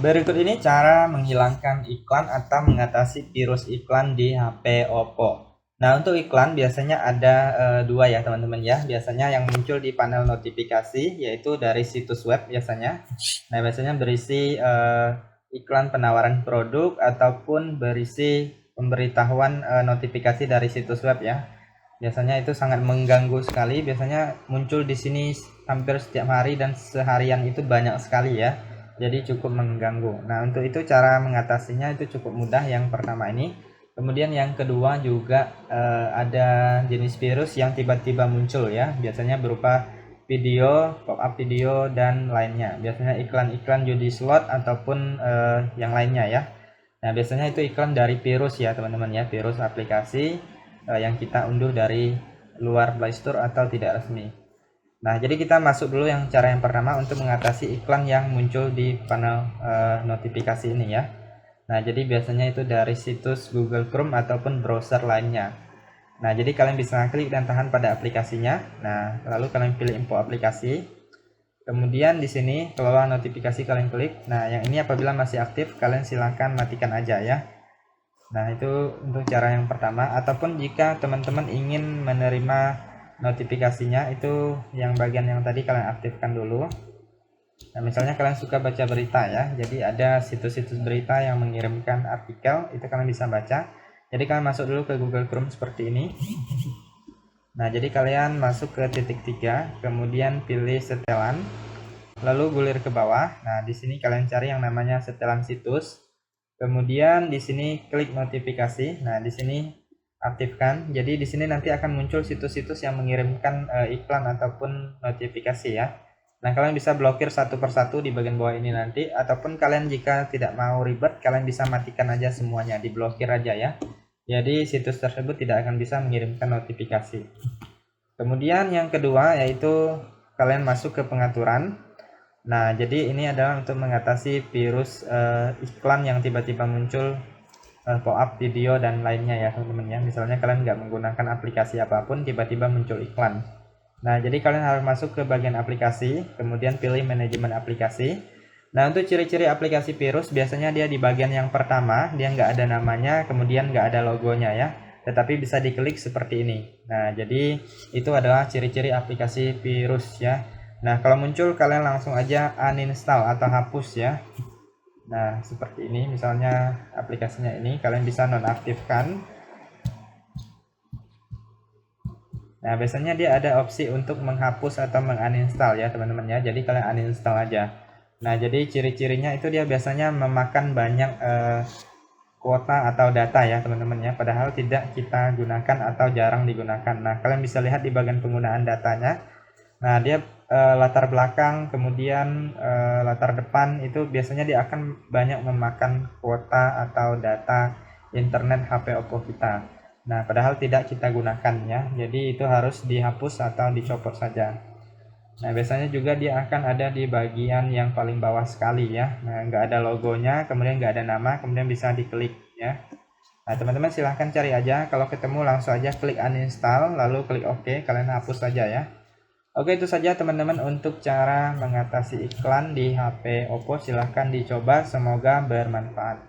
Berikut ini cara menghilangkan iklan atau mengatasi virus iklan di HP Oppo. Nah, untuk iklan biasanya ada dua ya teman-teman ya. Biasanya yang muncul di panel notifikasi yaitu dari situs web biasanya. Nah, biasanya berisi iklan penawaran produk ataupun berisi pemberitahuan notifikasi dari situs web ya. Biasanya itu sangat mengganggu sekali. Biasanya muncul di sini hampir setiap hari dan seharian itu banyak sekali ya. Jadi cukup mengganggu. Nah, untuk itu cara mengatasinya itu cukup mudah. Yang pertama ini. Kemudian yang kedua juga ada jenis virus yang tiba-tiba muncul ya. Biasanya berupa video, pop-up video dan lainnya. Biasanya iklan-iklan judi slot ataupun yang lainnya ya. Nah, biasanya itu iklan dari virus ya, teman-teman ya, virus aplikasi yang kita unduh dari luar Play Store atau tidak resmi. Nah, jadi kita masuk dulu yang cara yang pertama untuk mengatasi iklan yang muncul di panel notifikasi ini ya. Nah, jadi biasanya itu dari situs Google Chrome ataupun browser lainnya. Nah, jadi kalian bisa klik dan tahan pada aplikasinya. Nah, lalu kalian pilih info aplikasi. Kemudian di sini kelola notifikasi kalian klik. Nah, yang ini apabila masih aktif kalian silahkan matikan aja ya. Nah, itu untuk cara yang pertama. Ataupun jika teman-teman ingin menerima notifikasinya, itu yang bagian yang tadi kalian aktifkan dulu. Nah, misalnya kalian suka baca berita ya, jadi ada situs-situs berita yang mengirimkan artikel, itu kalian bisa baca. Jadi kalian masuk dulu ke Google Chrome seperti ini. Nah, jadi kalian masuk ke titik 3, kemudian pilih setelan, lalu gulir ke bawah. Nah, di sini kalian cari yang namanya setelan situs. Kemudian di sini klik notifikasi. Nah, di sini aktifkan. Jadi di sini nanti akan muncul situs-situs yang mengirimkan iklan ataupun notifikasi ya. Nah, kalian bisa blokir satu persatu di bagian bawah ini nanti, ataupun kalian jika tidak mau ribet, kalian bisa matikan aja semuanya, diblokir aja ya. Jadi situs tersebut tidak akan bisa mengirimkan notifikasi. Kemudian yang kedua yaitu kalian masuk ke pengaturan. Nah, jadi ini adalah untuk mengatasi virus iklan yang tiba-tiba muncul, pop-up video dan lainnya ya teman-teman ya. Misalnya kalian nggak menggunakan aplikasi apapun, tiba-tiba muncul iklan. Nah, jadi kalian harus masuk ke bagian aplikasi, kemudian pilih manajemen aplikasi. Nah, untuk ciri-ciri aplikasi virus biasanya dia di bagian yang pertama, dia nggak ada namanya, kemudian nggak ada logonya ya. Tetapi bisa diklik seperti ini. Nah, jadi itu adalah ciri-ciri aplikasi virus ya. Nah, kalau muncul kalian langsung aja uninstall atau hapus ya. Nah, seperti ini misalnya aplikasinya ini kalian bisa nonaktifkan. Nah, biasanya dia ada opsi untuk menghapus atau menguninstall ya teman-teman ya. Jadi kalian uninstall aja. Nah, jadi ciri-cirinya itu dia biasanya memakan banyak kuota atau data ya teman-teman ya. Padahal tidak kita gunakan atau jarang digunakan. Nah, kalian bisa lihat di bagian penggunaan datanya. Nah, dia latar belakang, kemudian latar depan itu biasanya dia akan banyak memakan kuota atau data internet HP Oppo kita. Nah, padahal tidak kita gunakan ya. Jadi itu harus dihapus atau dicopot saja. Nah, biasanya juga dia akan ada di bagian yang paling bawah sekali ya. Nah, nggak ada logonya, kemudian nggak ada nama, kemudian bisa diklik ya. Nah, teman-teman silahkan cari aja. Kalau ketemu langsung aja klik uninstall, lalu klik OK, kalian hapus saja ya. Oke, itu saja teman-teman untuk cara mengatasi iklan di HP Oppo. Silahkan dicoba, semoga bermanfaat.